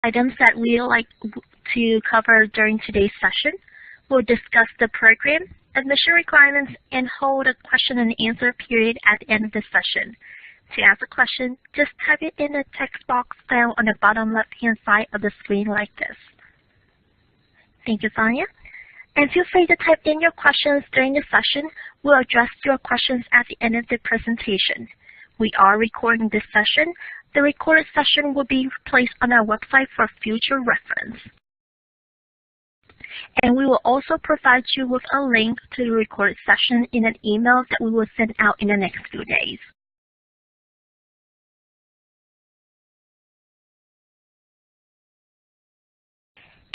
items that we like to cover during today's session. We'll discuss the program, admission requirements, and hold a question and answer period at the end of the session. To ask a question, just type it in the text box found on the bottom left-hand side of the screen like this. Thank you, Sonia. And feel free to type in your questions during the session. We'll address your questions at the end of the presentation. We are recording this session. The recorded session will be placed on our website for future reference. And we will also provide you with a link to the recorded session in an email that we will send out in the next few days.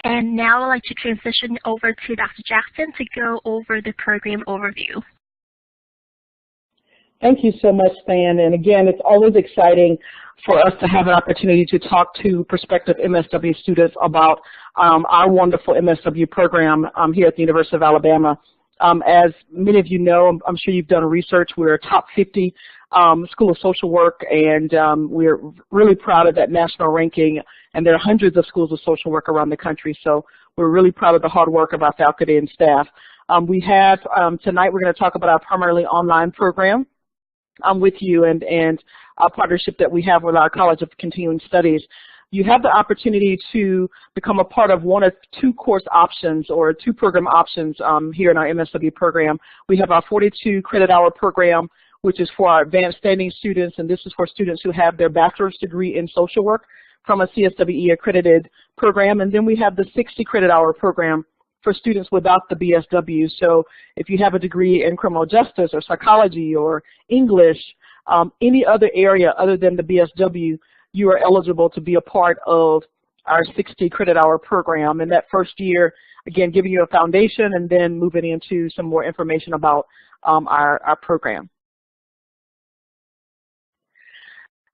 And now I'd like to transition over to Dr. Jackson to go over the program overview. Thank you so much, Stan. And again, it's always exciting for us to have an opportunity to talk to prospective MSW students about our wonderful MSW program here at the University of Alabama. As many of you know, I'm sure you've done research, we're a top 50 School of Social Work, and we're really proud of that national ranking, and there are hundreds of schools of social work around the country, so we're really proud of the hard work of our faculty and staff. We have, tonight we're going to talk about our primarily online program with you and our partnership that we have with our College of Continuing Studies. You have the opportunity to become a part of one of two course options or two program options here in our MSW program. We have our 42 credit hour program, which is for our advanced standing students, and this is for students who have their bachelor's degree in social work from a CSWE accredited program. And then we have the 60 credit hour program for students without the BSW. So if you have a degree in criminal justice or psychology or English, any other area other than the BSW, you are eligible to be a part of our 60 credit hour program. And that first year, again, giving you a foundation and then moving into some more information about our program.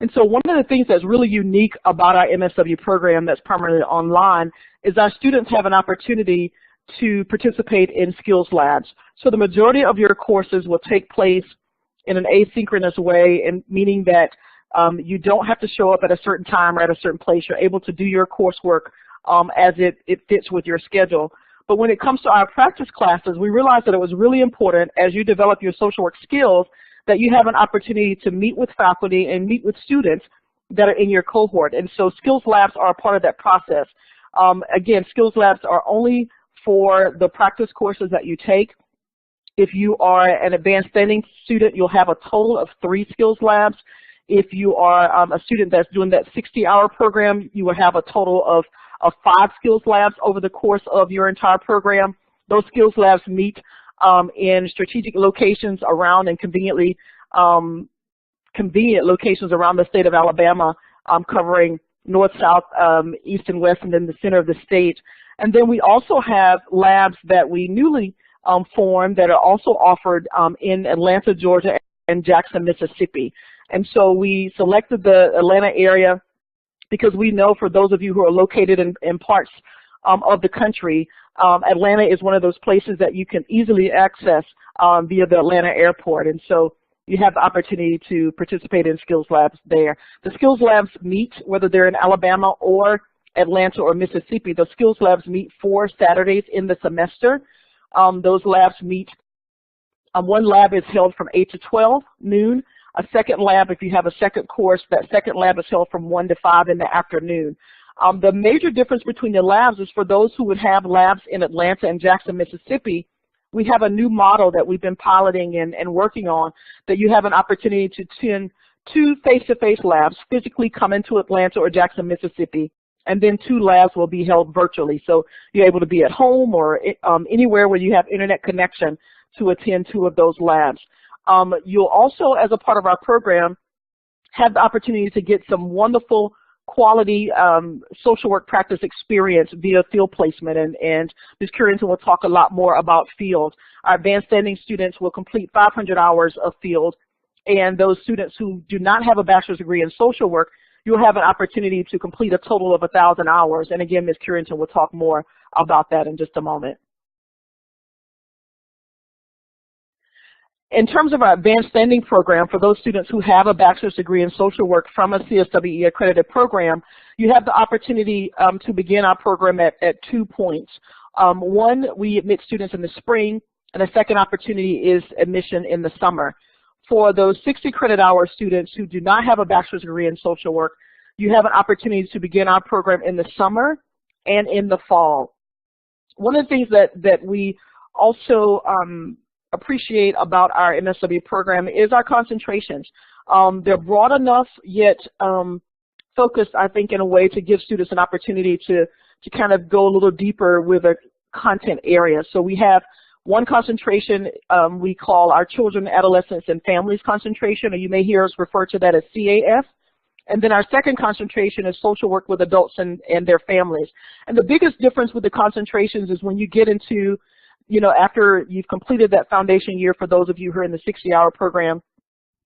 And so one of the things that's really unique about our MSW program that's primarily online is our students have an opportunity to participate in skills labs. So the majority of your courses will take place in an asynchronous way, and meaning that you don't have to show up at a certain time or at a certain place. You're able to do your coursework as it fits with your schedule. But when it comes to our practice classes, we realized that it was really important as you develop your social work skills that you have an opportunity to meet with faculty and meet with students that are in your cohort. And so skills labs are a part of that process. Again, skills labs are only for the practice courses that you take. If you are an advanced standing student, you'll have a total of 3 skills labs. If you are a student that's doing that 60-hour program, you will have a total of 5 skills labs over the course of your entire program. Those skills labs meet in strategic locations around and convenient locations around the state of Alabama, covering north, south, east, and west, and then the center of the state. And then we also have labs that we newly formed that are also offered in Atlanta, Georgia, and Jackson, Mississippi. And so we selected the Atlanta area because we know for those of you who are located in parts of the country, Atlanta is one of those places that you can easily access via the Atlanta airport. And so you have the opportunity to participate in skills labs there. The skills labs meet, whether they're in Alabama or Atlanta or Mississippi. Those skills labs meet 4 Saturdays in the semester. Those labs meet, one lab is held from 8 to 12 noon. A second lab, if you have a second course, that second lab is held from 1 to 5 in the afternoon. The major difference between the labs is for those who would have labs in Atlanta and Jackson, Mississippi, we have a new model that we've been piloting and working on, that you have an opportunity to attend 2 face-to-face labs, physically come into Atlanta or Jackson, Mississippi, and then 2 labs will be held virtually. So you're able to be at home or anywhere where you have internet connection to attend 2 of those labs. You'll also, as a part of our program, have the opportunity to get some wonderful quality social work practice experience via field placement, and Ms. Currington will talk a lot more about field. Our advanced standing students will complete 500 hours of field, and those students who do not have a bachelor's degree in social work, you'll have an opportunity to complete a total of 1,000 hours. And again, Ms. Currington will talk more about that in just a moment. In terms of our advanced standing program, for those students who have a bachelor's degree in social work from a CSWE accredited program, you have the opportunity to begin our program at 2 points. One, we admit students in the spring, and the second opportunity is admission in the summer. For those 60 credit hour students who do not have a bachelor's degree in social work, you have an opportunity to begin our program in the summer and in the fall. One of the things that we also appreciate about our MSW program is our concentrations. They're broad enough, yet focused, I think, in a way to give students an opportunity to kind of go a little deeper with a content area. So we have one concentration we call our Children, Adolescents, and Families concentration, or you may hear us refer to that as CAF. And then our second concentration is social work with adults and their families. And the biggest difference with the concentrations is when you get into, after you've completed that foundation year, for those of you who are in the 60-hour program,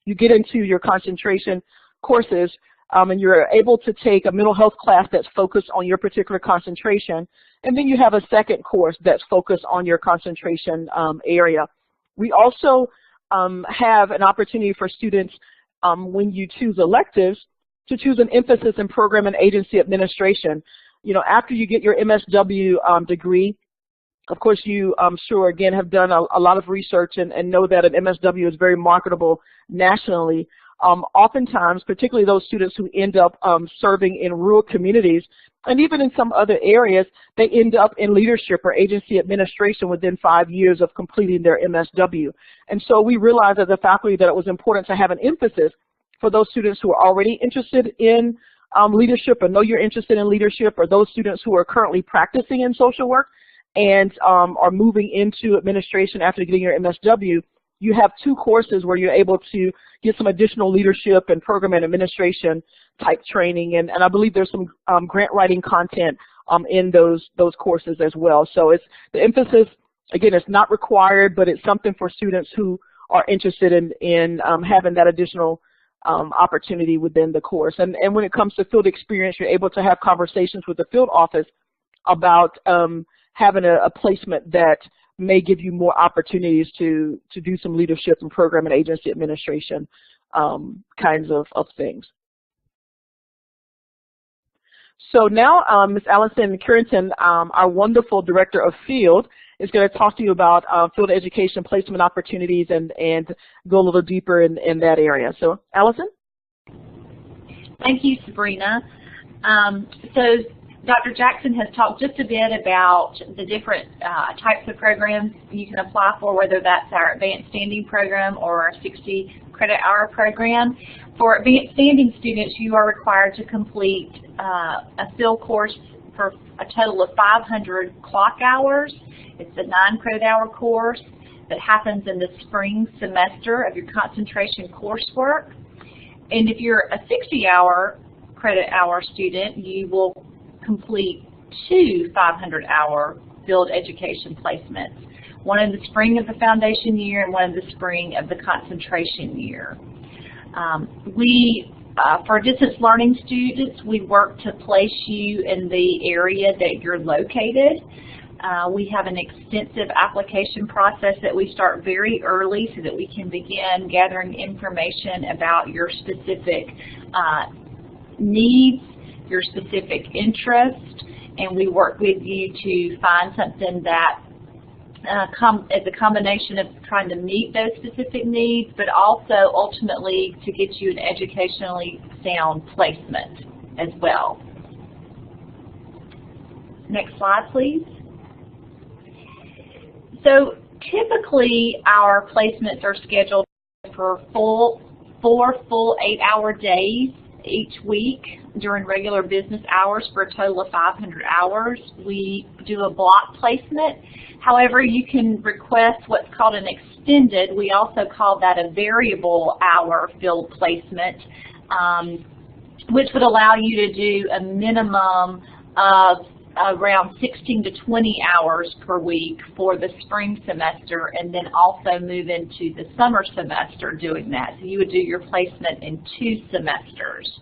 you get into your concentration courses, and you're able to take a mental health class that's focused on your particular concentration, and then you have a second course that's focused on your concentration area. We also have an opportunity for students, when you choose electives, to choose an emphasis in program and agency administration. After you get your MSW degree, of course, you, I'm sure, again, have done a lot of research and know that an MSW is very marketable nationally. Oftentimes, particularly those students who end up serving in rural communities, and even in some other areas, they end up in leadership or agency administration within 5 years of completing their MSW. And so we realized as a faculty that it was important to have an emphasis for those students who are already interested in leadership, or know you're interested in leadership, or those students who are currently practicing in social work and are moving into administration after getting your MSW. You have 2 courses where you're able to get some additional leadership and program and administration type training, and I believe there's some grant writing content in those courses as well. So it's the emphasis, again, it's not required, but it's something for students who are interested in having that additional opportunity within the course. And when it comes to field experience, you're able to have conversations with the field office about having a placement that may give you more opportunities to do some leadership and program and agency administration kinds of things. So now Ms. Allison Currington, our wonderful Director of Field, is going to talk to you about field education placement opportunities and go a little deeper in that area. So, Allison? Thank you, Sebrena. So Dr. Jackson has talked just a bit about the different types of programs you can apply for, whether that's our advanced standing program or our 60 credit hour program. For advanced standing students, you are required to complete a field course for a total of 500 clock hours. It's a 9 credit hour course that happens in the spring semester of your concentration coursework. And if you're a 60-hour credit hour student, you will complete 2 500-hour field education placements, one in the spring of the foundation year and one in the spring of the concentration year. For distance learning students, we work to place you in the area that you're located. We have an extensive application process that we start very early so that we can begin gathering information about your specific needs, your specific interest, and we work with you to find something that is a combination of trying to meet those specific needs, but also ultimately to get you an educationally sound placement as well. Next slide, please. So typically our placements are scheduled for 4 full 8-hour days each week during regular business hours for a total of 500 hours. We do a block placement. However, you can request what's called an extended, we also call that a variable hour field placement, which would allow you to do a minimum of around 16 to 20 hours per week for the spring semester, and then also move into the summer semester doing that. So you would do your placement in 2 semesters.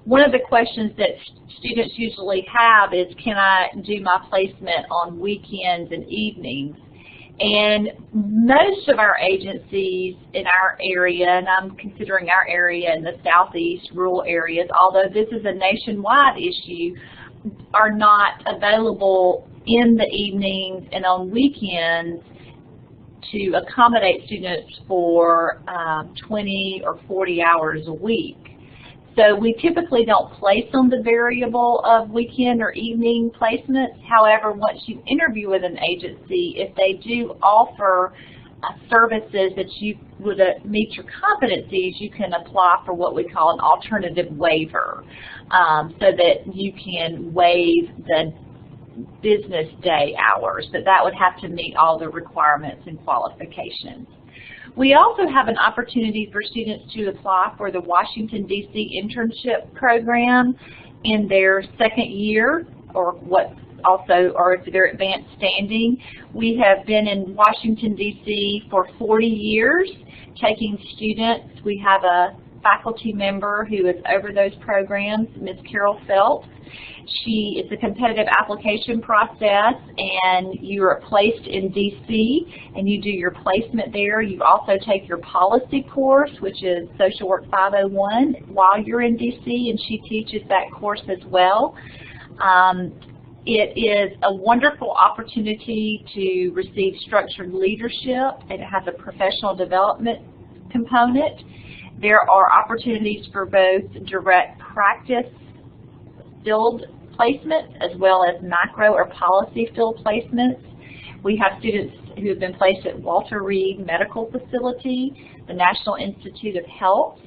One of the questions that students usually have is, can I do my placement on weekends and evenings? And most of our agencies in our area, and I'm considering our area in the southeast rural areas, although this is a nationwide issue, are not available in the evenings and on weekends to accommodate students for 20 or 40 hours a week. So we typically don't place on the variable of weekend or evening placements. However, once you interview with an agency, if they do offer services that you would meet your competencies, you can apply for what we call an alternative waiver, so that you can waive the business day hours, but that would have to meet all the requirements and qualifications. We also have an opportunity for students to apply for the Washington, D.C. internship program in their second year, or if they're advanced standing. We have been in Washington, D.C. for 40 years taking students. We have a faculty member who is over those programs, Ms. Carol Phelps. It's a competitive application process, and you are placed in D.C. and you do your placement there. You also take your policy course, which is Social Work 501, while you're in D.C., and she teaches that course as well. It is a wonderful opportunity to receive structured leadership, and it has a professional development component. There are opportunities for both direct practice field placements as well as macro or policy field placements. We have students who have been placed at Walter Reed Medical Facility, the National Institute of Health.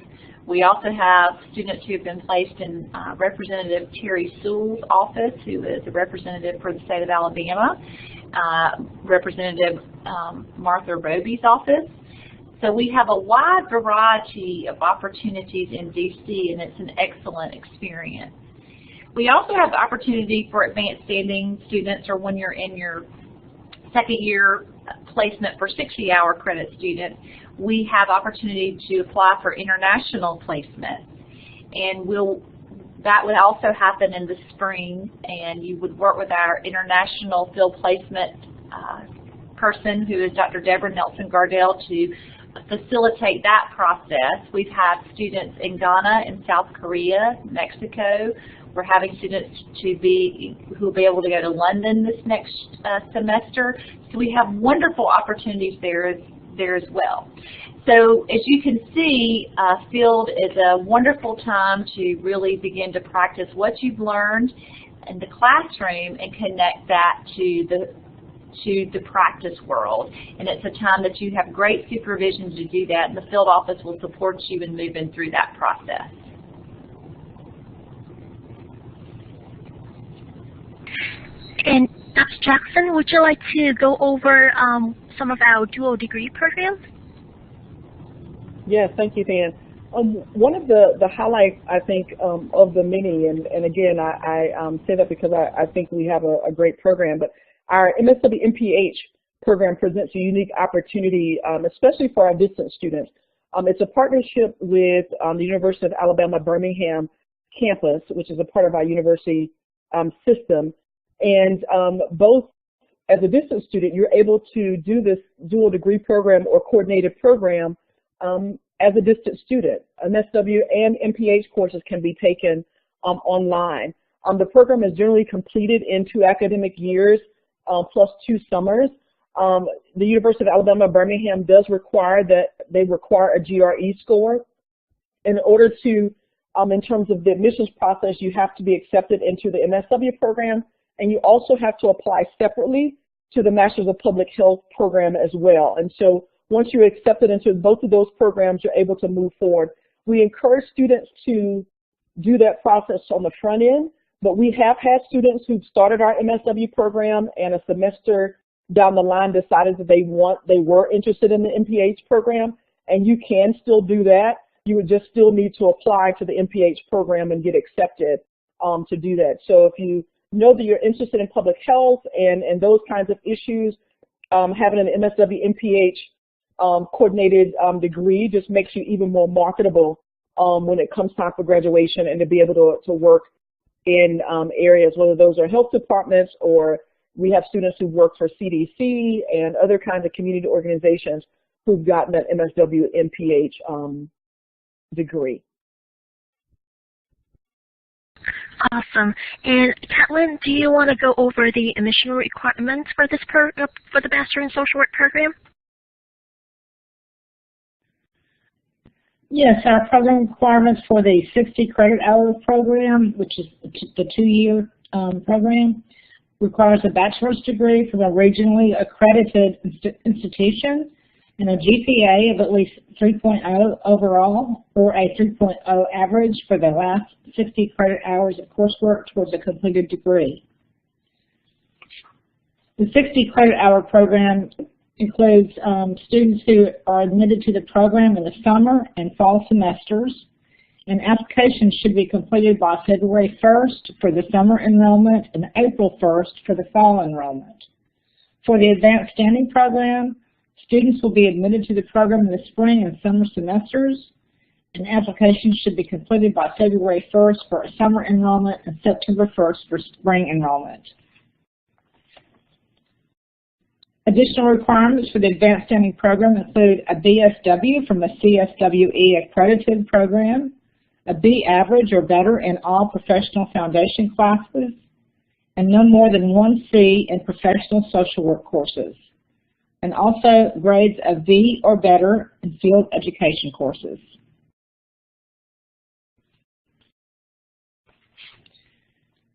We also have students who have been placed in Representative Terry Sewell's office, who is a representative for the state of Alabama, Representative Martha Roby's office. So we have a wide variety of opportunities in D.C., and it's an excellent experience. We also have the opportunity for advanced standing students, or when you're in your second year placement for 60-hour credit students, we have opportunity to apply for international placement. And that would also happen in the spring, and you would work with our international field placement person, who is Dr. Deborah Nelson Gardell, to facilitate that process. We've had students in Ghana and South Korea, Mexico. We're having students who will be able to go to London this next semester. So we have wonderful opportunities there as well. So as you can see, field is a wonderful time to really begin to practice what you've learned in the classroom and connect that to the practice world. And it's a time that you have great supervision to do that, and the field office will support you in moving through that process. And Dr. Jackson, would you like to go over some of our dual degree programs? Yes, thank you, Dan. One of the highlights, I think, of the many, and again, I say that because I think we have a great program, but our MSW MPH program presents a unique opportunity, especially for our distance students. It's a partnership with the University of Alabama Birmingham campus, which is a part of our university system. And both as a distance student, you're able to do this dual degree program or coordinated program as a distance student. MSW and MPH courses can be taken online. The program is generally completed in 2 academic years plus 2 summers. The University of Alabama Birmingham does require that they require a GRE score. In order to, in terms of the admissions process, you have to be accepted into the MSW program, and you also have to apply separately to the Masters of Public Health program as well. And so once you're accepted into both of those programs, you're able to move forward. We encourage students to do that process on the front end, but we have had students who've started our MSW program and a semester down the line decided that they were interested in the MPH program, and you can still do that. You would just still need to apply to the MPH program and get accepted to do that. So if you know that you're interested in public health and those kinds of issues, having an MSW MPH coordinated degree just makes you even more marketable when it comes time for graduation, and to be able to work in areas, whether those are health departments or we have students who work for CDC and other kinds of community organizations who've gotten that MSW MPH degree. Awesome. And Catlin, do you want to go over the admission requirements for this for the Master in Social Work program? Yes, our program requirements for the 60 credit hour program, which is the 2-year program, requires a bachelor's degree from a regionally accredited institution and a GPA of at least 3.0 overall, or a 3.0 average for the last 60 credit hours of coursework towards a completed degree. The 60 credit hour program includes students who are admitted to the program in the summer and fall semesters, and applications should be completed by February 1st for the summer enrollment and April 1st for the fall enrollment. For the advanced standing program, students will be admitted to the program in the spring and summer semesters, and applications should be completed by February 1st for a summer enrollment and September 1st for spring enrollment. Additional requirements for the advanced standing program include a BSW from a CSWE accredited program, a B average or better in all professional foundation classes, and no more than 1 C in professional social work courses, and also grades of B or better in field education courses.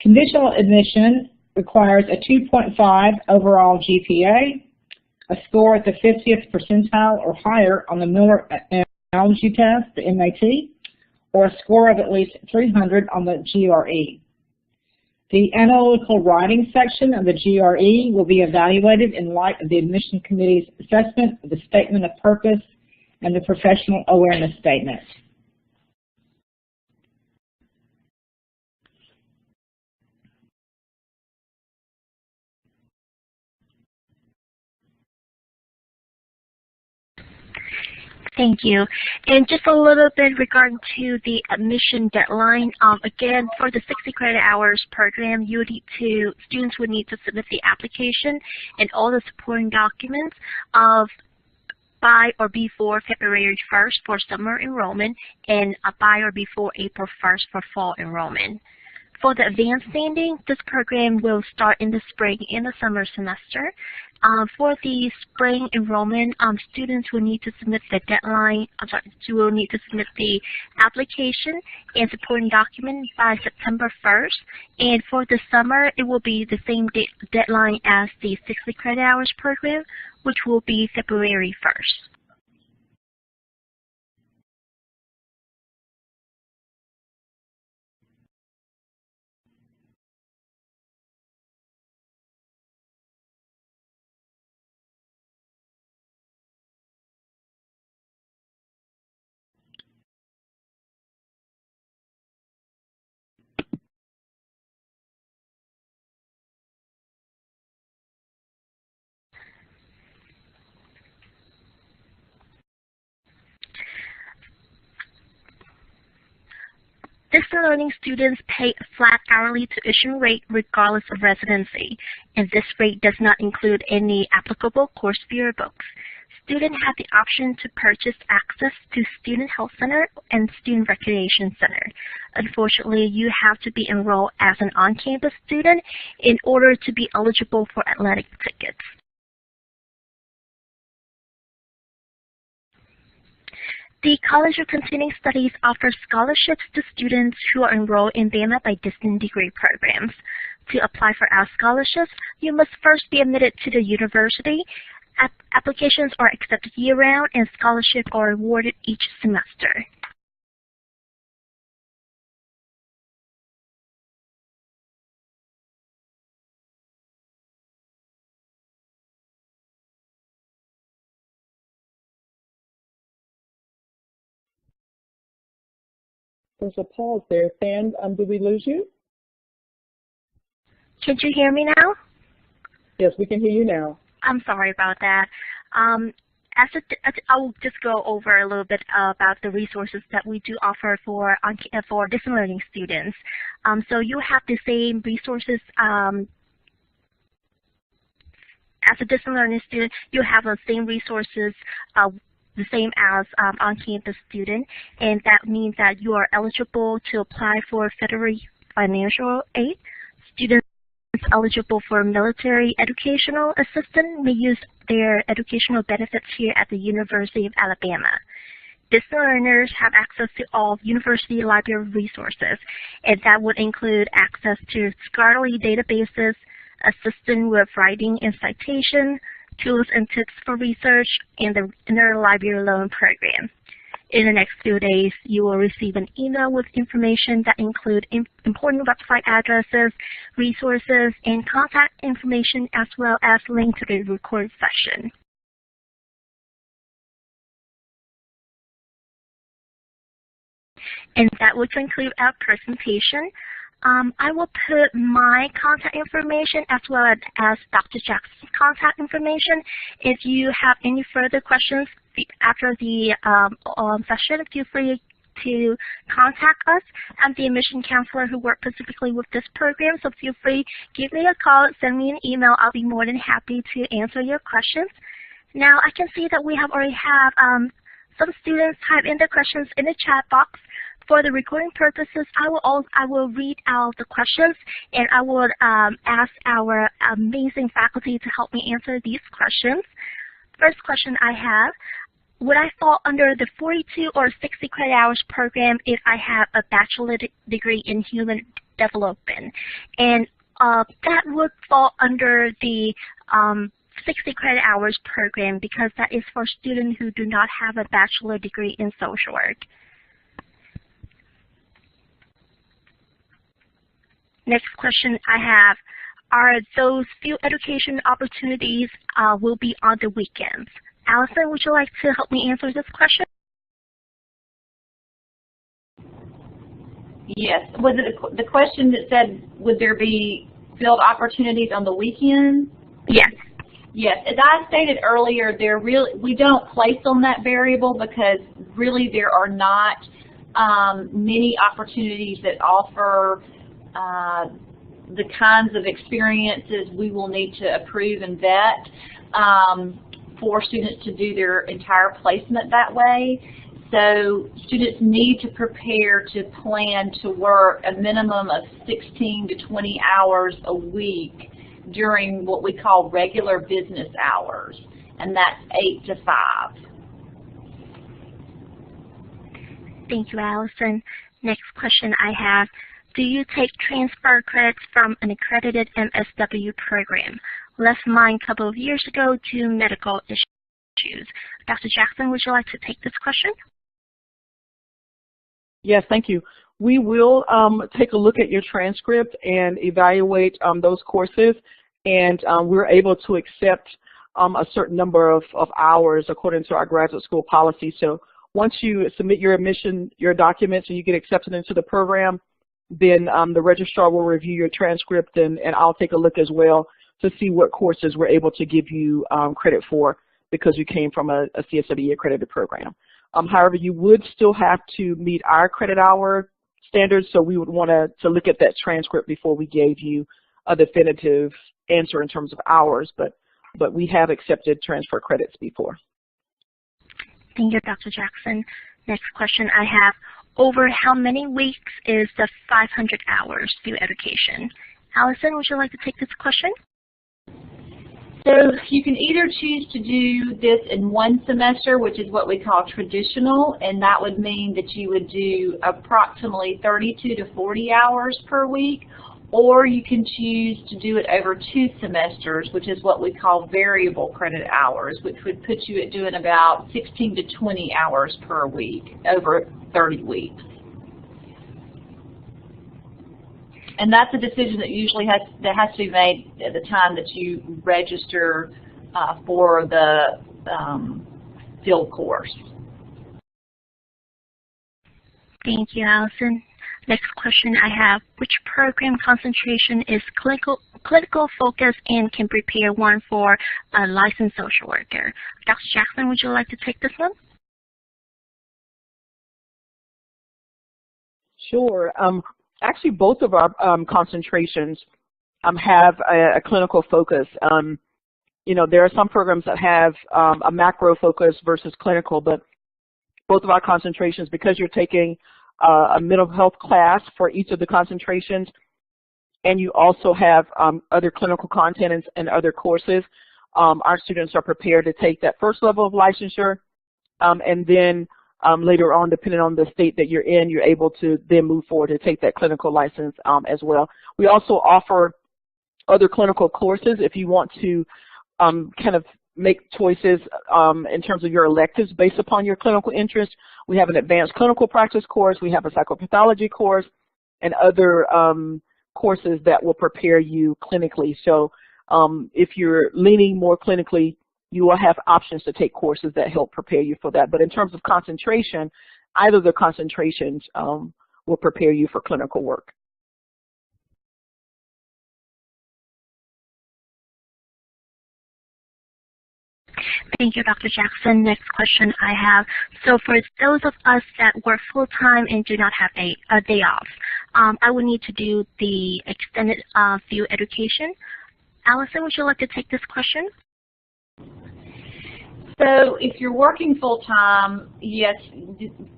Conditional admission requires a 2.5 overall GPA, a score at the 50th percentile or higher on the Miller Analogy Test, the MAT, or a score of at least 300 on the GRE. The analytical writing section of the GRE will be evaluated in light of the admission committee's assessment of the statement of purpose and the professional awareness statement. Thank you. And just a little bit regarding to the admission deadline. Again, for the 60 credit hours program, students would need to submit the application and all the supporting documents by or before February 1st for summer enrollment and by or before April 1st for fall enrollment. For the advanced standing, this program will start in the spring and the summer semester. For the spring enrollment, students will need to submit the will need to submit the application and supporting document by September 1st. And for the summer, it will be the same deadline as the 60 credit hours program, which will be February 1st. Distance learning students pay a flat hourly tuition rate regardless of residency, and this rate does not include any applicable course fee or books. Students have the option to purchase access to Student Health Center and Student Recreation Center. Unfortunately, you have to be enrolled as an on-campus student in order to be eligible for athletic tickets. The College of Continuing Studies offers scholarships to students who are enrolled in Bama by Distance degree programs. To apply for our scholarships, you must first be admitted to the university. Applications are accepted year-round, and scholarships are awarded each semester. There's a pause there. Fan, did we lose you? Can you hear me now? Yes, we can hear you now. I'm sorry about that. I'll just go over a little bit about the resources that we do offer for distance learning students. So you have the same resources as a distance learning student, you have the same resources the same as on-campus student, and that means that you are eligible to apply for federal financial aid. Students eligible for military educational assistance may use their educational benefits here at the University of Alabama. Distance learners have access to all university library resources, and that would include access to scholarly databases, assistance with writing and citation, tools and tips for research, and the interlibrary loan program. In the next few days, you will receive an email with information that include important website addresses, resources, and contact information, as well as link to the recorded session. And that will conclude our presentation. I will put my contact information as well as Dr. Jackson's contact information. If you have any further questions after the session, feel free to contact us. I'm the admission counselor who works specifically with this program, so feel free, give me a call, send me an email. I'll be more than happy to answer your questions. Now, I can see that we already have some students type in their questions in the chat box. For the recording purposes, I will read out the questions, and I will ask our amazing faculty to help me answer these questions. First question I have: would I fall under the 42 or 60 credit hours program if I have a bachelor degree in human development? And that would fall under the 60 credit hours program, because that is for students who do not have a bachelor degree in social work. Next question I have: are those few education opportunities will be on the weekends? Allison, would you like to help me answer this question? Yes. Was it the question that said, would there be field opportunities on the weekends? Yes. Yes. As I stated earlier, we don't place on that variable because really there are not many opportunities that offer the kinds of experiences we will need to approve and vet for students to do their entire placement that way. So students need to prepare to plan to work a minimum of 16 to 20 hours a week during what we call regular business hours, and that's 8 to 5. Thank you, Allison. Next question I have: do you take transfer credits from an accredited MSW program? Left mine a couple of years ago due to medical issues. Dr. Jackson, would you like to take this question? Yes, thank you. We will take a look at your transcript and evaluate those courses, and we're able to accept a certain number of hours according to our graduate school policy. So once you submit your admission, your documents, and you get accepted into the program, then the registrar will review your transcript, and I'll take a look as well to see what courses we're able to give you credit for because you came from a CSWE accredited program. However, you would still have to meet our credit hour standards, so we would want to look at that transcript before we gave you a definitive answer in terms of hours, but we have accepted transfer credits before. Thank you, Dr. Jackson. Next question I have: over how many weeks is the 500 hours through education? Allison, would you like to take this question? So you can either choose to do this in one semester, which is what we call traditional, and that would mean that you would do approximately 32 to 40 hours per week, or you can choose to do it over 2 semesters, which is what we call variable credit hours, which would put you at doing about 16 to 20 hours per week over 30 weeks. And that's a decision that usually has to be made at the time that you register for the field course. Thank you, Allison. Next question I have: which program concentration is clinical focus and can prepare one for a licensed social worker? Dr. Jackson, would you like to take this one? Sure. Actually, both of our concentrations have a clinical focus. there are some programs that have a macro focus versus clinical, but both of our concentrations, because you're taking a mental health class for each of the concentrations, and you also have other clinical content and other courses, our students are prepared to take that first level of licensure, and then later on, depending on the state that you're in, you're able to then move forward to take that clinical license as well. We also offer other clinical courses if you want to kind of make choices in terms of your electives based upon your clinical interest. We have an advanced clinical practice course, we have a psychopathology course, and other courses that will prepare you clinically. So if you're leaning more clinically, you will have options to take courses that help prepare you for that. But in terms of concentration, either of the concentrations will prepare you for clinical work. Thank you, Dr. Jackson. Next question I have. So for those of us that work full-time and do not have a day off, I would need to do the extended field education. Allison, would you like to take this question? So if you're working full-time, yes,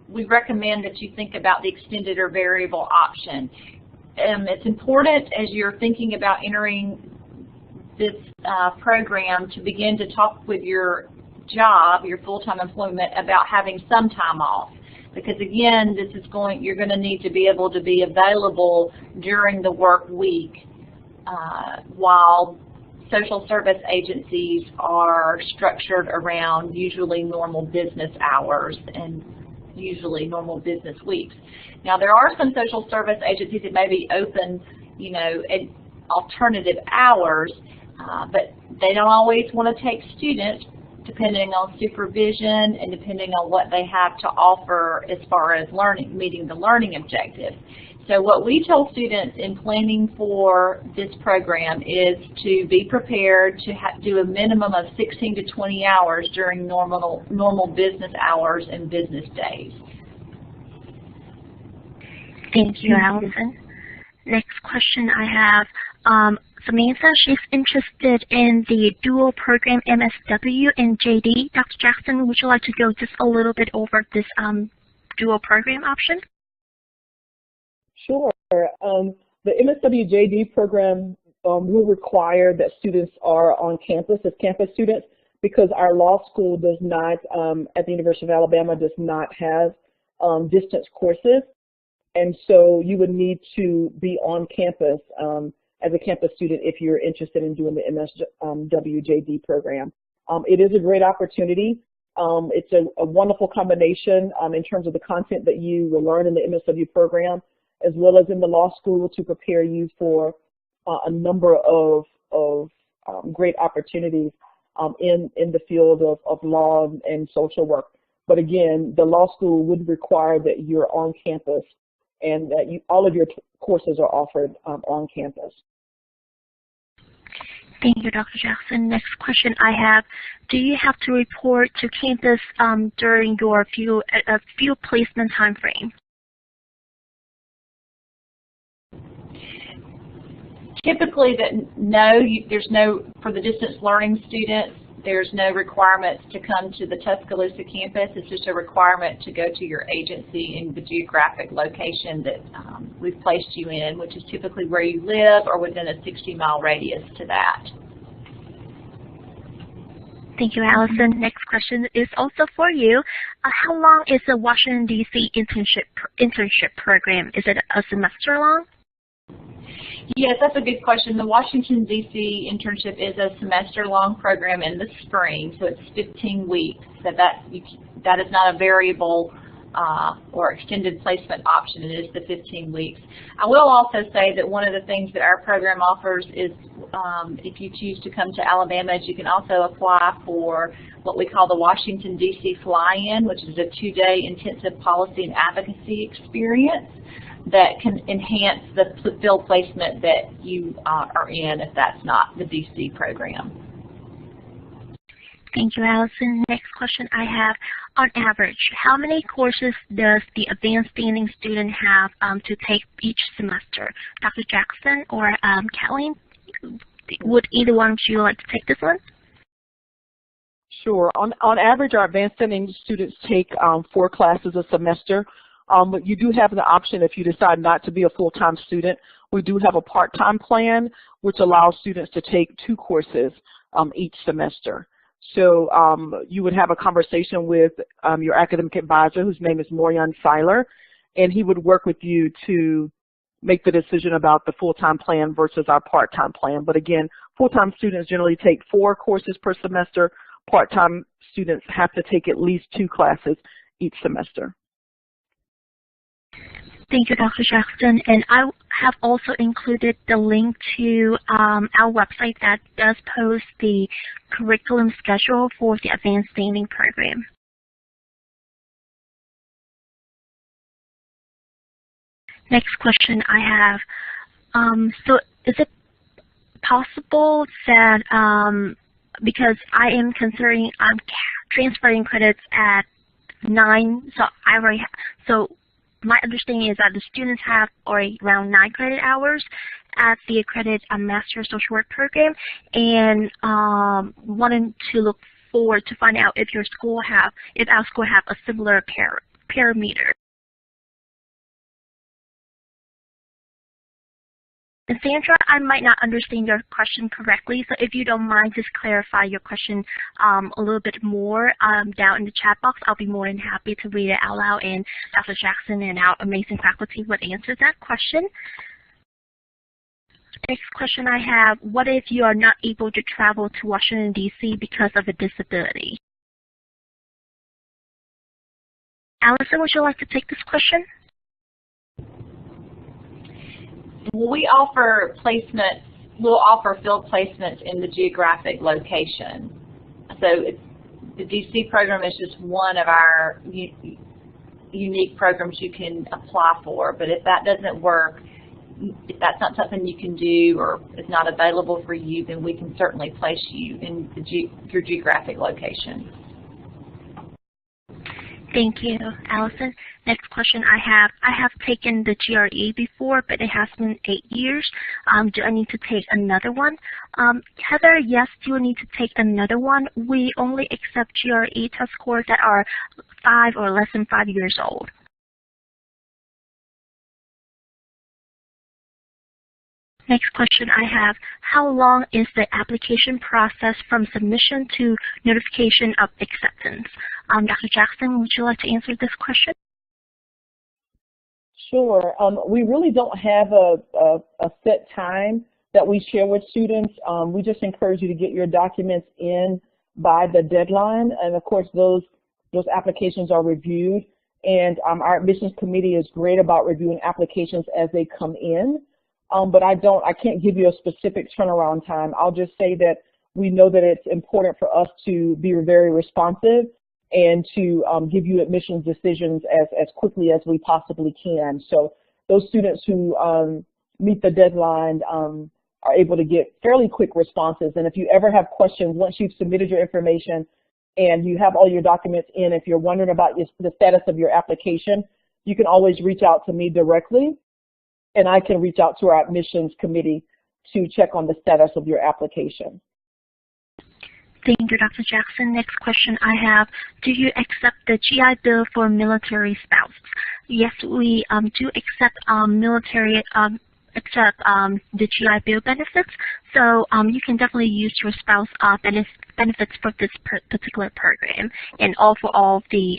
we recommend that you think about the extended or variable option. It's important as you're thinking about entering this program to begin to talk with your job, your full-time employment, about having some time off. Because again, you're going to need to be able to be available during the work week while social service agencies are structured around usually normal business hours and usually normal business weeks. Now there are some social service agencies that may be open, at alternative hours, but they don't always want to take students depending on supervision and depending on what they have to offer as far as meeting the learning objectives. So what we tell students in planning for this program is to be prepared to do a minimum of 16 to 20 hours during normal business hours and business days. Thank you, Allison. Next question I have, Samantha, she's interested in the dual program MSW and JD. Dr. Jackson, would you like to go just a little bit over this dual program option? Sure. The MSW JD program will require that students are on campus as campus students, because our law school does not, at the University of Alabama, does not have distance courses. And so you would need to be on campus as a campus student if you're interested in doing the MSW JD program. It is a great opportunity. It's a wonderful combination in terms of the content that you will learn in the MSW program, as well as in the law school, to prepare you for a number of great opportunities in the field of law and social work. But again, the law school would require that you're on campus and that all of your courses are offered on campus. Thank you, Dr. Jackson. Next question I have, do you have to report to campus during your field placement time frame? Typically, no, for the distance learning students, there's no requirements to come to the Tuscaloosa campus. It's just a requirement to go to your agency in the geographic location that we've placed you in, which is typically where you live or within a 60-mile radius to that. Thank you, Allison. Next question is also for you. How long is the Washington, D.C. internship program? Is it a semester long? Yes, that's a good question. The Washington, D.C. internship is a semester-long program in the spring, so it's 15 weeks. So that is not a variable or extended placement option. It is the 15 weeks. I will also say that one of the things that our program offers is if you choose to come to Alabama, is you can also apply for what we call the Washington, D.C. Fly-In, which is a 2-day intensive policy and advocacy experience that can enhance the field placement that you are in if that's not the DC program. Thank you, Allison. Next question I have, on average, how many courses does the advanced standing student have to take each semester? Dr. Jackson or Kathleen, would either one of you like to take this one? Sure. On average, our advanced English students take 4 classes a semester. But you do have the option if you decide not to be a full-time student. We do have a part-time plan, which allows students to take 2 courses each semester. So you would have a conversation with your academic advisor, whose name is Morian Seiler, and he would work with you to make the decision about the full-time plan versus our part-time plan. But again, full-time students generally take 4 courses per semester. Part-time students have to take at least 2 classes each semester. Thank you, Dr. Jackson. And I have also included the link to our website that does post the curriculum schedule for the Advanced Standing program. Next question I have. So is it possible that, because I am considering transferring credits at 9, so I already have, so my understanding is that the students have already around 9 credit hours at the accredited Master of Social Work program, and wanting to look forward to find out if our school have a similar parameter. And Sandra, I might not understand your question correctly, so if you don't mind, just clarify your question a little bit more down in the chat box. I'll be more than happy to read it out loud, and Dr. Jackson and our amazing faculty would answer that question. Next question I have, what if you are not able to travel to Washington, D.C. because of a disability? Allison, would you like to take this question? We offer placements, we'll offer field placements in the geographic location. So the DC program is just one of our unique programs you can apply for, but if that doesn't work, if that's not something you can do or is not available for you, then we can certainly place you in your geographic location. Thank you, Allison. Next question I have taken the GRE before, but it has been 8 years. Do I need to take another one? Heather, yes, you need to take another one. We only accept GRE test scores that are 5 or less than 5 years old. Next question I have, how long is the application process from submission to notification of acceptance? Dr. Jackson, would you like to answer this question? Sure. We really don't have a set time that we share with students. We just encourage you to get your documents in by the deadline, and of course those applications are reviewed, and our admissions committee is great about reviewing applications as they come in. But I can't give you a specific turnaround time. I'll just say that we know that it's important for us to be very responsive and to give you admissions decisions as quickly as we possibly can. So those students who meet the deadline are able to get fairly quick responses. And if you ever have questions, once you've submitted your information and you have all your documents in, if you're wondering about the status of your application, you can always reach out to me directly, and I can reach out to our admissions committee to check on the status of your application. Thank you, Dr. Jackson. Next question I have, do you accept the GI Bill for military spouses? Yes, we do accept the GI Bill benefits, so you can definitely use your spouse benefits for this particular program, and for all the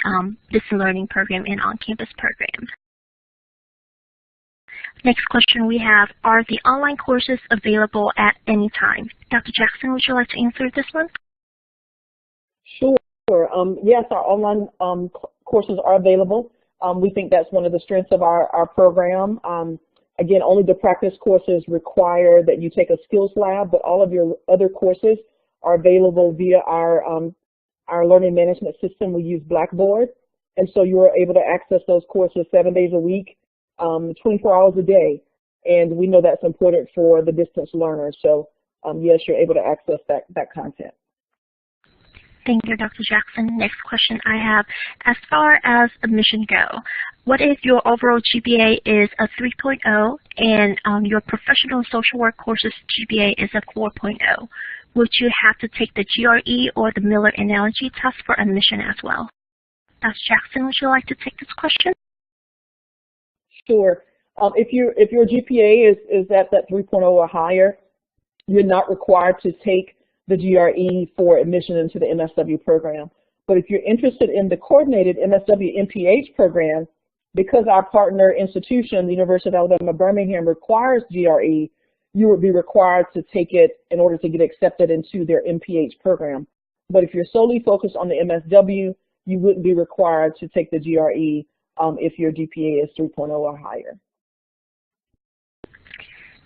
distance learning program and on-campus program. Next question we have, are the online courses available at any time? Dr. Jackson, would you like to answer this one? Sure. Yes, our online courses are available. We think that's one of the strengths of our program. Again, only the practice courses require that you take a skills lab, but all of your other courses are available via our learning management system. We use Blackboard, and so you are able to access those courses 7 days a week, 24 hours a day, and we know that's important for the distance learners. So yes, you're able to access that content. Thank you, Dr. Jackson. Next question I have, as far as admission go, what if your overall GPA is a 3.0 and your professional social work courses GPA is a 4.0? would you have to take the GRE or the Miller Analogy test for admission as well? Dr. Jackson, would you like to take this question? Sure. If your GPA is at that 3.0 or higher, you're not required to take the GRE for admission into the MSW program. But if you're interested in the coordinated MSW MPH program, because our partner institution, the University of Alabama Birmingham, requires GRE, you would be required to take it in order to get accepted into their MPH program. But if you're solely focused on the MSW, you wouldn't be required to take the GRE if your GPA is 3.0 or higher.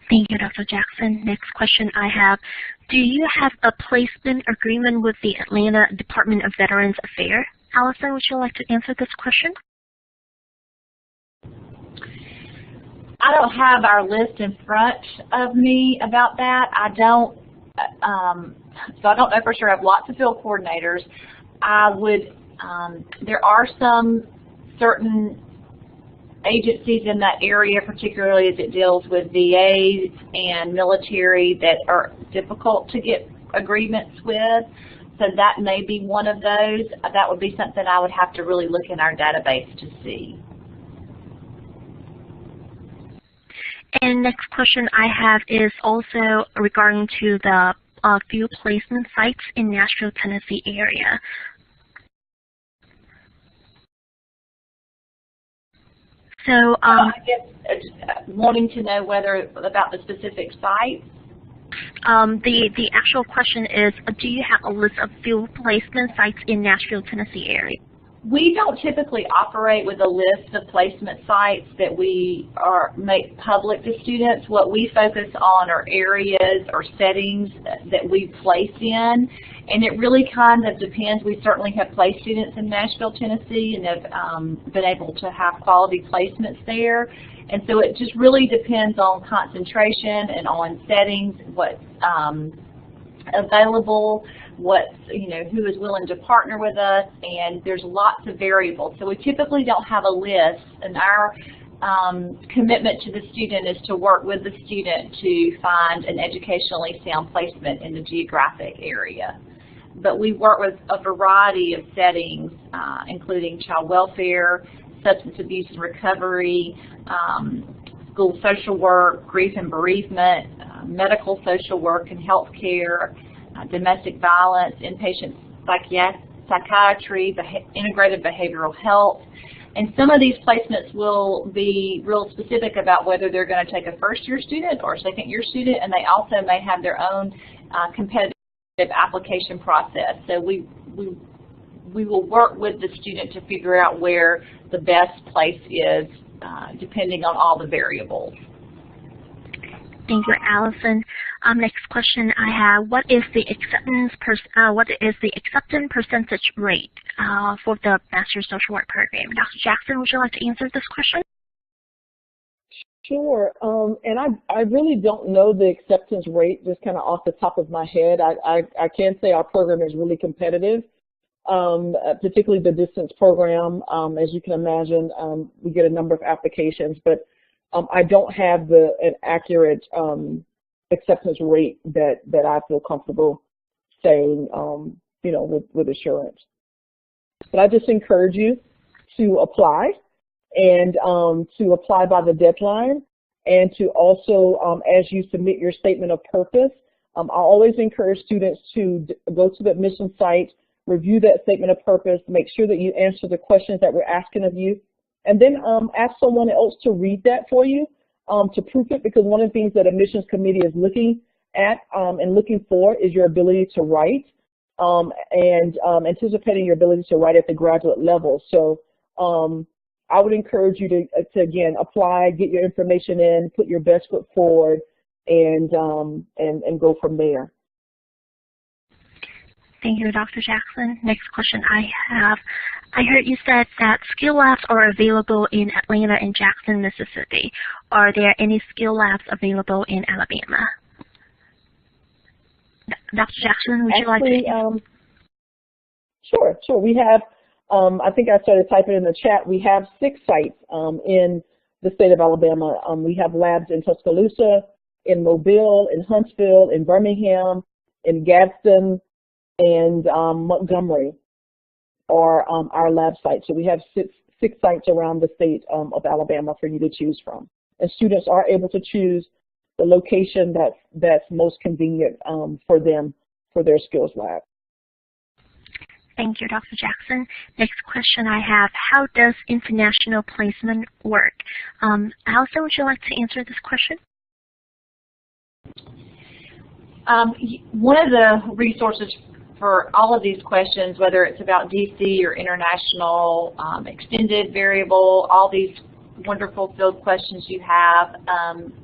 Thank you, Dr. Jackson. Next question I have, do you have a placement agreement with the Atlanta Department of Veterans Affairs? Allison, would you like to answer this question? I don't have our list in front of me about that. I don't, so I don't know for sure. I have lots of field coordinators. I would, there are some certain agencies in that area, particularly as it deals with VAs and military, that are difficult to get agreements with. So that may be one of those. That would be something I would have to really look in our database to see. And next question I have is also regarding to the field placement sites in Nashville, Tennessee area. So I guess wanting to know whether about the specific sites. The actual question is, do you have a list of field placement sites in Nashville, Tennessee area? We don't typically operate with a list of placement sites that we make public to students. What we focus on are areas or settings that we place in, and it really kind of depends. We certainly have placed students in Nashville, Tennessee, and have been able to have quality placements there. And so it just really depends on concentration and on settings, what's available, who is willing to partner with us, and there's lots of variables. So we typically don't have a list, and our commitment to the student is to work with the student to find an educationally sound placement in the geographic area. But we work with a variety of settings, including child welfare, substance abuse and recovery, school social work, grief and bereavement, medical social work and health care, domestic violence, inpatient psychiatry, integrated behavioral health. And some of these placements will be real specific about whether they're going to take a first-year student or a second-year student, and they also may have their own competitive application process. So we will work with the student to figure out where the best place is, depending on all the variables. Thank you, Allison. Next question I have: what is the acceptance percentage rate for the Master's Social Work program? Dr. Jackson, would you like to answer this question? Sure. And I really don't know the acceptance rate just kind of off the top of my head. I can say our program is really competitive, particularly the distance program. As you can imagine, we get a number of applications, but I don't have an accurate acceptance rate that I feel comfortable saying, with assurance. But I just encourage you to apply, and to apply by the deadline, and to also, as you submit your statement of purpose, I always encourage students to go to the admission site, review that statement of purpose, make sure that you answer the questions that we're asking of you, and then ask someone else to read that for you to proof it, because one of the things that admissions committee is looking at and looking for is your ability to write, and anticipating your ability to write at the graduate level. So I would encourage you to again apply, get your information in, put your best foot forward, and go from there. Thank you, Dr. Jackson. Next question I have: I heard you said that skill labs are available in Atlanta and Jackson, Mississippi. Are there any skill labs available in Alabama? Dr. Jackson, would you like to? Sure. We have, I think I started typing in the chat, we have 6 sites in the state of Alabama. We have labs in Tuscaloosa, in Mobile, in Huntsville, in Birmingham, in Gadsden and Montgomery are our lab sites. So we have six sites around the state of Alabama for you to choose from. And students are able to choose the location that's most convenient for them for their skills lab. Thank you, Dr. Jackson. Next question I have, how does international placement work? Allison, would you like to answer this question? One of the resources for all of these questions, whether it's about DC or international, extended, variable, all these wonderful field questions you have,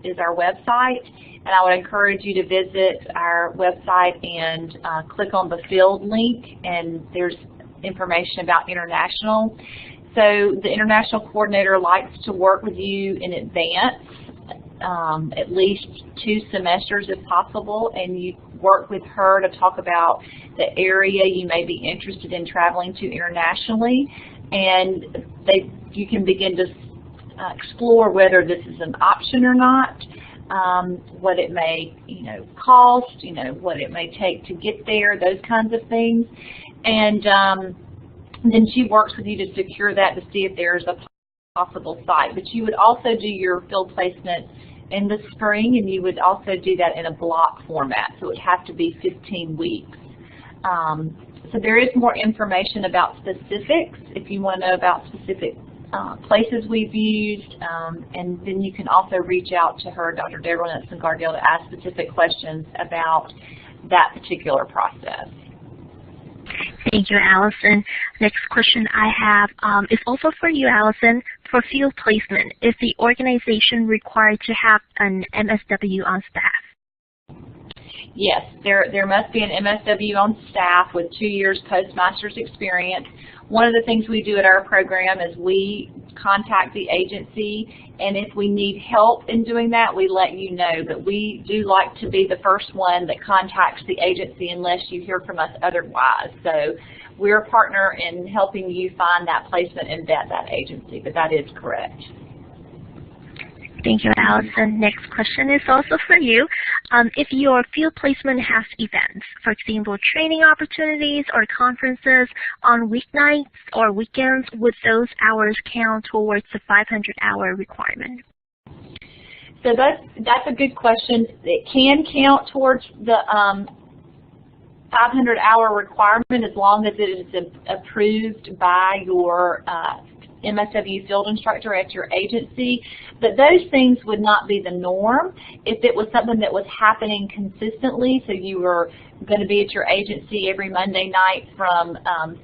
is our website. And I would encourage you to visit our website and click on the field link, and there's information about international. So the international coordinator likes to work with you in advance, at least 2 semesters if possible, and you work with her to talk about the area you may be interested in traveling to internationally, and you can begin to explore whether this is an option or not, what it may cost, what it may take to get there, those kinds of things. And then she works with you to secure that to see if there's a possible site. But you would also do your field placement in the spring, and you would also do that in a block format, so it would have to be 15 weeks. So there is more information about specifics if you want to know about specific places we've used, and then you can also reach out to her, Dr. Deborah Nutson-Gardell, to ask specific questions about that particular process. Thank you, Allison. Next question I have is also for you, Allison. For field placement, is the organization required to have an MSW on staff? Yes, there must be an MSW on staff with 2 years postmaster's experience. One of the things we do at our program is we contact the agency, and if we need help in doing that, we let you know. But we do like to be the first one that contacts the agency unless you hear from us otherwise. So we're a partner in helping you find that placement and vet that agency, but that is correct. Thank you, Allison. Next question is also for you. If your field placement has events, for example, training opportunities or conferences on weeknights or weekends, would those hours count towards the 500-hour requirement? So that's a good question. It can count towards the 500-hour requirement as long as it is approved by your MSW field instructor at your agency, but those things would not be the norm. If it was something that was happening consistently, so you were going to be at your agency every Monday night from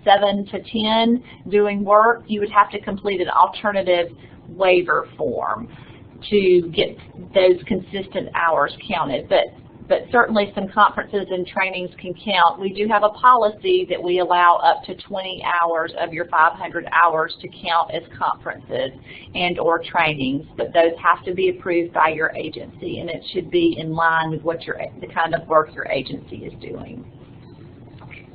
7 to 10 doing work, you would have to complete an alternative waiver form to get those consistent hours counted. But certainly some conferences and trainings can count. We do have a policy that we allow up to 20 hours of your 500 hours to count as conferences and or trainings, but those have to be approved by your agency, and it should be in line with what the kind of work your agency is doing.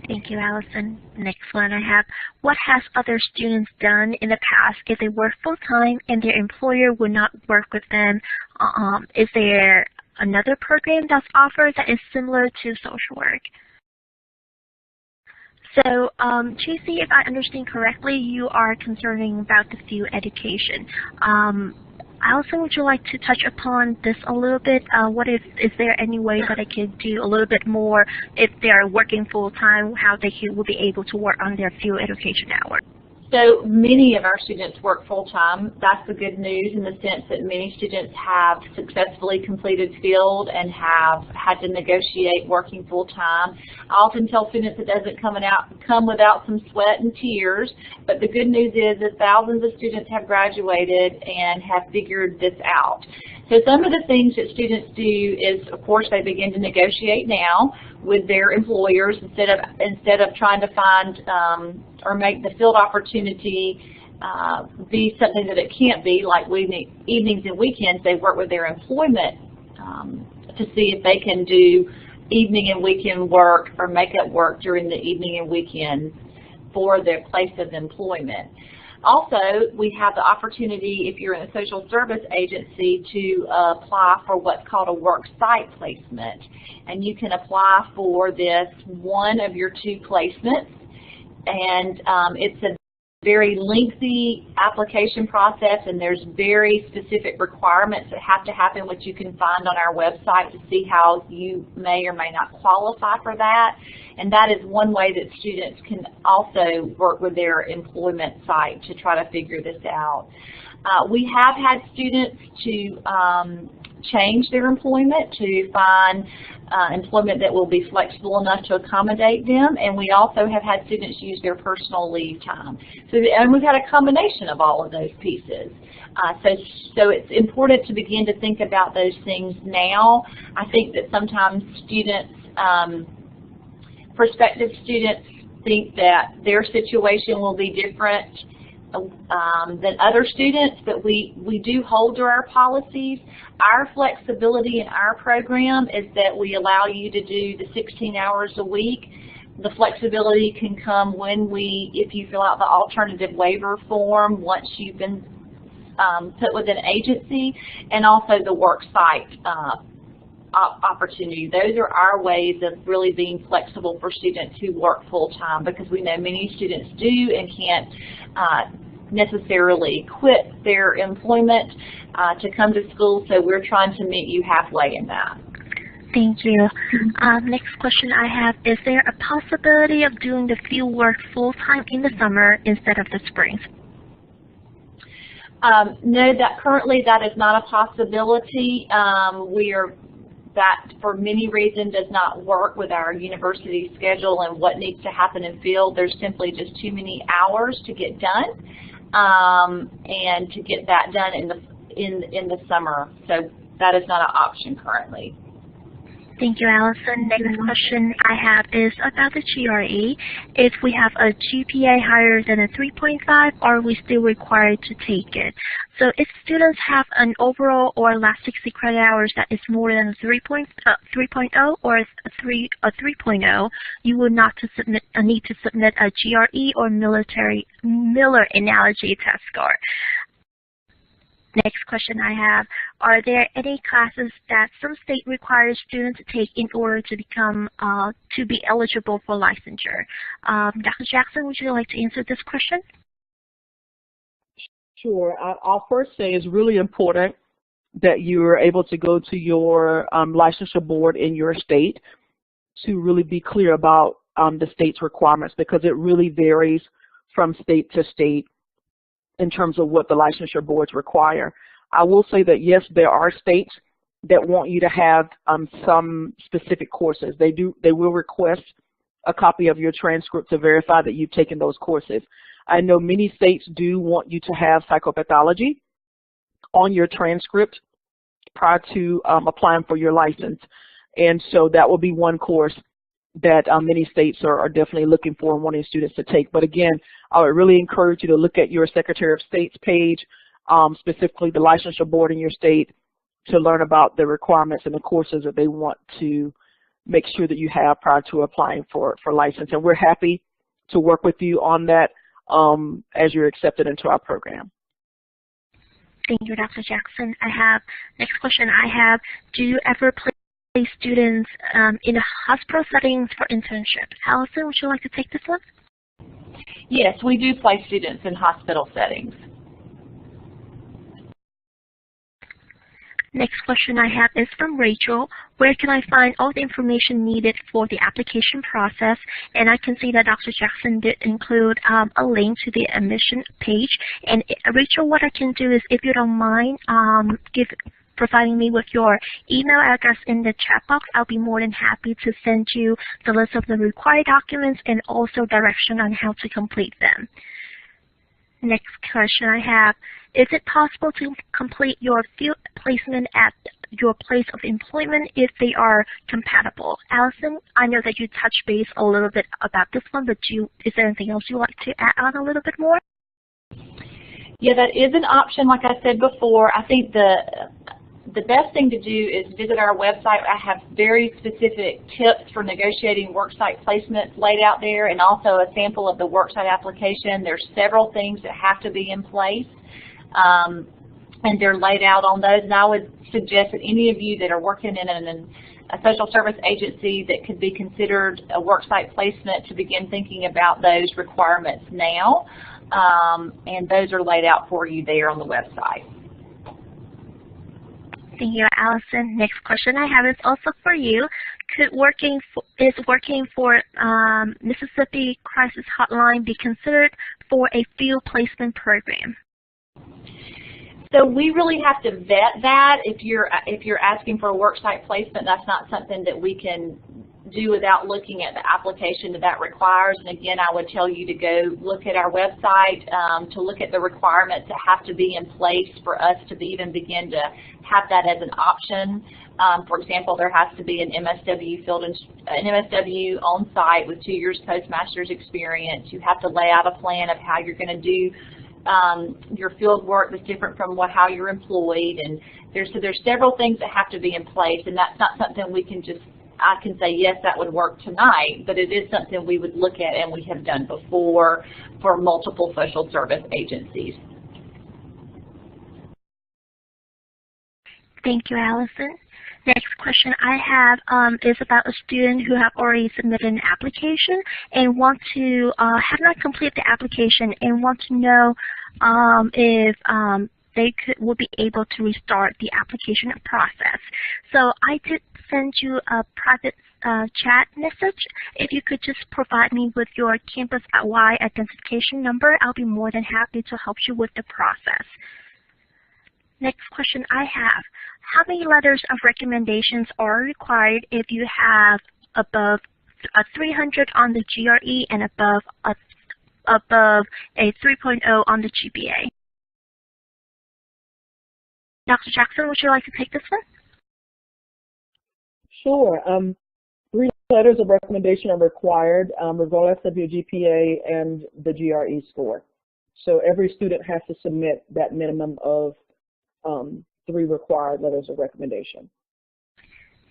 Thank you, Allison. Next one I have, what has other students done in the past if they work full-time and their employer would not work with them? Is there another program that's offered that is similar to social work? So, Tracy, if I understand correctly, you are concerning about the field education. Allison, would you like to touch upon this a little bit? Is there any way that I could do a little bit more if they are working full-time, how they will be able to work on their field education hours? So many of our students work full-time. That's the good news in the sense that many students have successfully completed field and have had to negotiate working full-time. I often tell students it doesn't come without some sweat and tears, but the good news is that thousands of students have graduated and have figured this out. So some of the things that students do is, of course, they begin to negotiate now with their employers instead of trying to find or make the field opportunity be something that it can't be, like evenings and weekends. They work with their employment to see if they can do evening and weekend work or make up work during the evening and weekend for their place of employment. Also, we have the opportunity, if you're in a social service agency, to apply for what's called a work site placement. And you can apply for this one of your 2 placements. And it's a very lengthy application process, and there's very specific requirements that have to happen, which you can find on our website to see how you may or may not qualify for that. And that is one way that students can also work with their employment site to try to figure this out. We have had students to change their employment to find employment that will be flexible enough to accommodate them, and we also have had students use their personal leave time. And we've had a combination of all of those pieces. So it's important to begin to think about those things now. I think that sometimes students, prospective students, think that their situation will be different than other students, but we do hold to our policies. Our flexibility in our program is that we allow you to do the 16 hours a week. The flexibility can come if you fill out the alternative waiver form once you've been put with an agency, and also the work site opportunity. Those are our ways of really being flexible for students who work full-time, because we know many students do and can't necessarily quit their employment to come to school, so we're trying to meet you halfway in that. Thank you. Next question I have, is there a possibility of doing the field work full-time in the summer instead of the spring? No, currently that is not a possibility. That for many reasons does not work with our university schedule and what needs to happen in field. There's simply just too many hours to get done, and to get that done in the summer. So that is not an option currently. Thank you, Allison. Next question I have is about the GRE. If we have a GPA higher than a 3.5, are we still required to take it? So if students have an overall or last 60 credit hours that is more than 3.0 or a 3.0, you will not need to submit a GRE or Miller Analogy test score. Next question I have, are there any classes that some state requires students to take in order to become, to be eligible for licensure? Dr. Jackson, would you like to answer this question? Sure. I'll first say it's really important that you're able to go to your licensure board in your state to really be clear about the state's requirements, because it really varies from state to state in terms of what the licensure boards require. I will say that yes, there are states that want you to have some specific courses. They will request a copy of your transcript to verify that you've taken those courses. I know many states do want you to have psychopathology on your transcript prior to applying for your license. And so that will be one course that many states are definitely looking for and wanting students to take. But again, I would really encourage you to look at your Secretary of State's page, specifically the licensure board in your state, to learn about the requirements and the courses that they want to make sure that you have prior to applying for license. And we're happy to work with you on that as you're accepted into our program. Thank you, Dr. Jackson. Next question I have, do you ever place students in a hospital settings for internship? Allison, would you like to take this one? Yes, we do place students in hospital settings. Next question I have is from Rachel. Where can I find all the information needed for the application process? And I can see that Dr. Jackson did include a link to the admission page. And Rachel, what I can do is, if you don't mind, providing me with your email address in the chat box, I'll be more than happy to send you the list of the required documents and also direction on how to complete them. Next question I have, is it possible to complete your field placement at your place of employment if they are compatible? Allison, I know that you touched base a little bit about this one, but is there anything else you'd like to add on a little bit more? Yeah, that is an option. Like I said before, I think the best thing to do is visit our website. I have very specific tips for negotiating worksite placements laid out there, and also a sample of the worksite application. There's several things that have to be in place, and they're laid out on those. And I would suggest that any of you that are working in a social service agency that could be considered a worksite placement to begin thinking about those requirements now, and those are laid out for you there on the website. Thank you, Allison. Next question I have is also for you. Is working for Mississippi Crisis Hotline be considered for a field placement program? So we really have to vet that. If you're asking for a worksite placement, that's not something that we can do without looking at the application that requires. And again, I would tell you to go look at our website to look at the requirements that have to be in place for us to even begin to have that as an option. For example, there has to be an MSW on site with 2 years postmaster's experience. You have to lay out a plan of how you're going to do your field work that's different from how you're employed, and there's several things that have to be in place, and that's not something I can say yes, that would work tonight, but it is something we would look at and we have done before for multiple social service agencies. Thank you, Allison. Next question I have is about a student who have already submitted an application and want to have not completed the application and want to know if they will be able to restart the application process. So I did send you a private chat message. If you could just provide me with your campus.y identification number, I'll be more than happy to help you with the process. Next question I have, how many letters of recommendations are required if you have above a 300 on the GRE and above a 3.0 on the GPA? Dr. Jackson, would you like to take this one? Sure. 3 letters of recommendation are required, regardless of your GPA and the GRE score. So every student has to submit that minimum of 3 required letters of recommendation.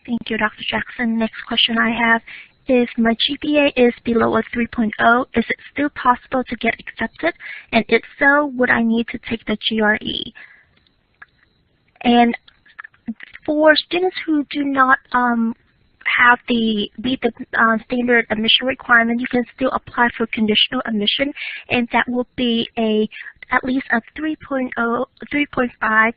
Thank you, Dr. Jackson. Next question I have, if my GPA is below a 3.0, is it still possible to get accepted? And if so, would I need to take the GRE? And for students who do not meet the standard admission requirement, you can still apply for conditional admission, and that will be at least a 3.5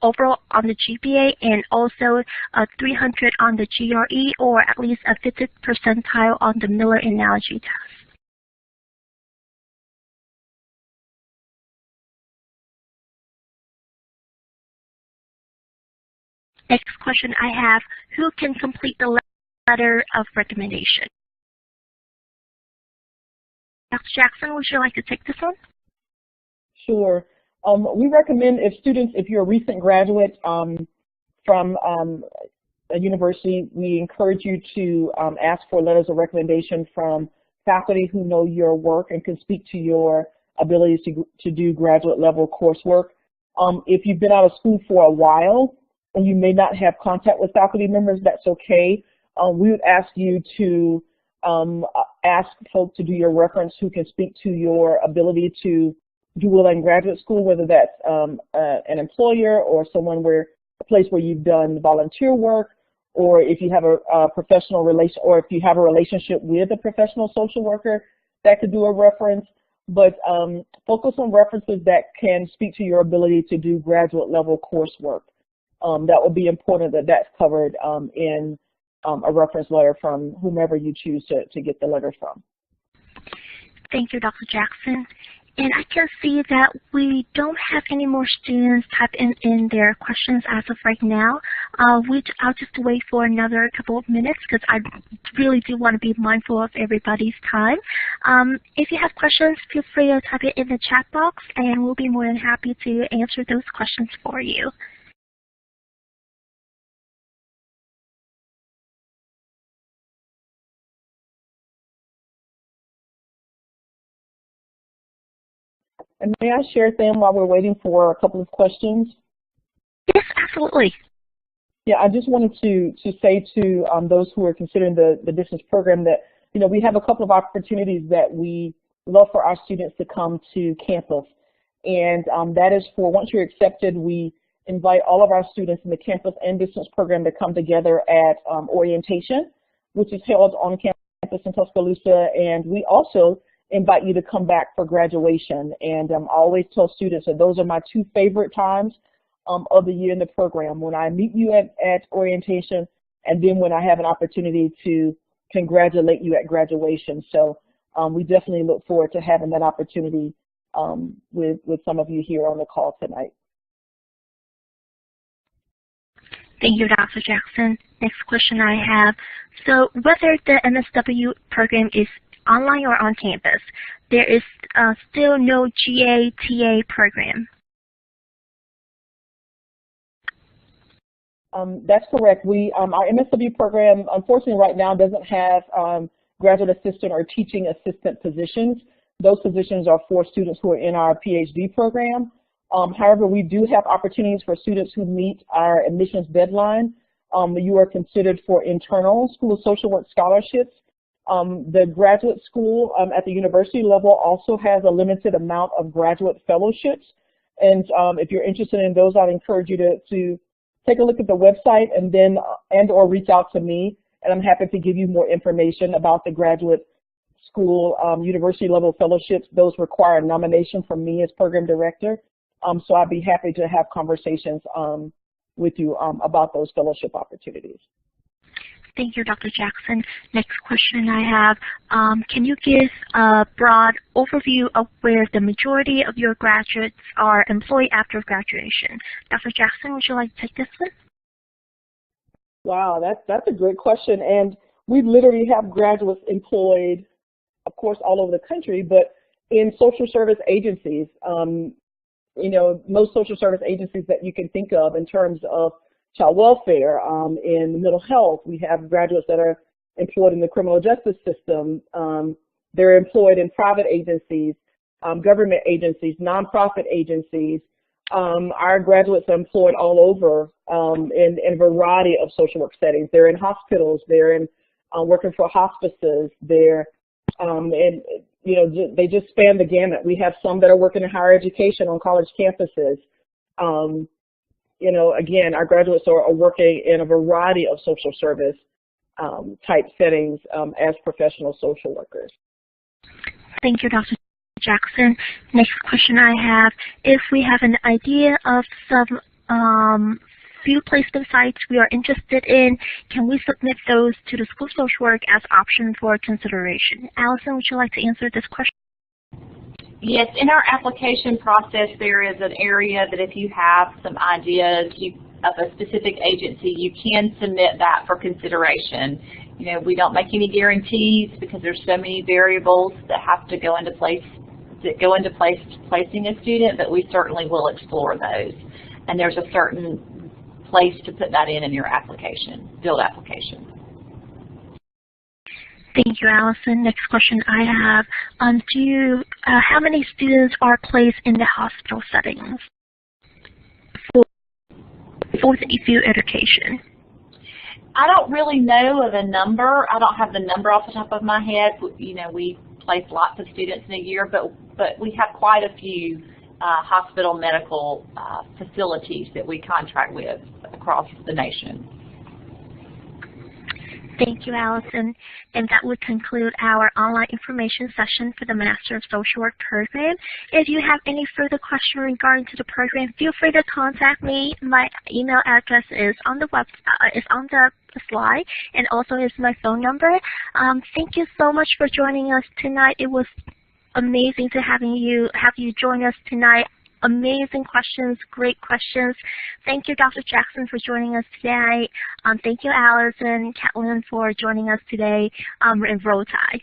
overall on the GPA, and also a 300 on the GRE, or at least a 50th percentile on the Miller Analogy Test. Next question I have, who can complete the letter of recommendation? Dr. Jackson, would you like to take this one? Sure. We recommend if you're a recent graduate from a university, we encourage you to ask for letters of recommendation from faculty who know your work and can speak to your abilities to do graduate level coursework. If you've been out of school for a while and you may not have contact with faculty members, that's okay. We would ask you to ask folks to do your reference who can speak to your ability to do well in graduate school, whether that's an employer or a place where you've done volunteer work, or if you have a professional relation, or if you have a relationship with a professional social worker that could do a reference. But focus on references that can speak to your ability to do graduate level coursework. That would be important that that's covered in a reference letter from whomever you choose to get the letter from. Thank you, Dr. Jackson. And I can see that we don't have any more students type in their questions as of right now. I'll just wait for another couple of minutes because I really do want to be mindful of everybody's time. If you have questions, feel free to type it in the chat box, and we'll be more than happy to answer those questions for you. And may I share, Sam, while we're waiting for a couple of questions? Absolutely. Yeah, I just wanted to say to those who are considering the distance program that, you know, we have a couple of opportunities that we love for our students to come to campus. And that is for, once you're accepted, we invite all of our students in the campus and distance program to come together at orientation, which is held on campus in Tuscaloosa. And we also invite you to come back for graduation. And I always tell students that those are my two favorite times of the year in the program, when I meet you at orientation, and then when I have an opportunity to congratulate you at graduation. So we definitely look forward to having that opportunity with some of you here on the call tonight. Thank you, Dr. Jackson. Next question I have. So whether the MSW program is online or on campus, there is still no GA-TA program. That's correct. Our MSW program, unfortunately, right now doesn't have graduate assistant or teaching assistant positions. Those positions are for students who are in our PhD program. However, we do have opportunities for students who meet our admissions deadline. You are considered for internal School of Social Work scholarships. The graduate school at the university level also has a limited amount of graduate fellowships. And if you're interested in those, I'd encourage you to take a look at the website and or reach out to me, and I'm happy to give you more information about the graduate school university level fellowships. Those require a nomination from me as program director. So I'd be happy to have conversations with you about those fellowship opportunities. Thank you, Dr. Jackson. Next question I have, can you give a broad overview of where the majority of your graduates are employed after graduation? Dr. Jackson, would you like to take this one? Wow, that's a great question. And we literally have graduates employed, of course, all over the country, but in social service agencies. You know, most social service agencies that you can think of in terms of child welfare, in mental health. We have graduates that are employed in the criminal justice system. They're employed in private agencies, government agencies, nonprofit agencies. Our graduates are employed all over in a variety of social work settings. They're in hospitals. They're in working for hospices. They're and you know, they just span the gamut. We have some that are working in higher education on college campuses. You know, again, our graduates are working in a variety of social service type settings as professional social workers. Thank you, Dr. Jackson. Next question I have, if we have an idea of some few placement sites we are interested in, can we submit those to the School of Social Work as option for consideration? Allison, would you like to answer this question? Yes, in our application process, there is an area that if you have some ideas of a specific agency, you can submit that for consideration. You know, we don't make any guarantees because there's so many variables that have to go into place placing a student, but we certainly will explore those. And there's a certain place to put that in your application, field application. Thank you, Allison. Next question I have, how many students are placed in the hospital settings for the field education? I don't really know of a number. I don't have the number off the top of my head. You know, we place lots of students in a year, but we have quite a few hospital medical facilities that we contract with across the nation. Thank you, Allison. And that would conclude our online information session for the Master of Social Work program. If you have any further questions regarding to the program, feel free to contact me. My email address is on the slide, and also is my phone number. Thank you so much for joining us tonight. It was amazing to have you join us tonight. Amazing questions, great questions. Thank you, Dr. Jackson, for joining us today. Thank you, Allison, Catlin, for joining us today, and Rotai.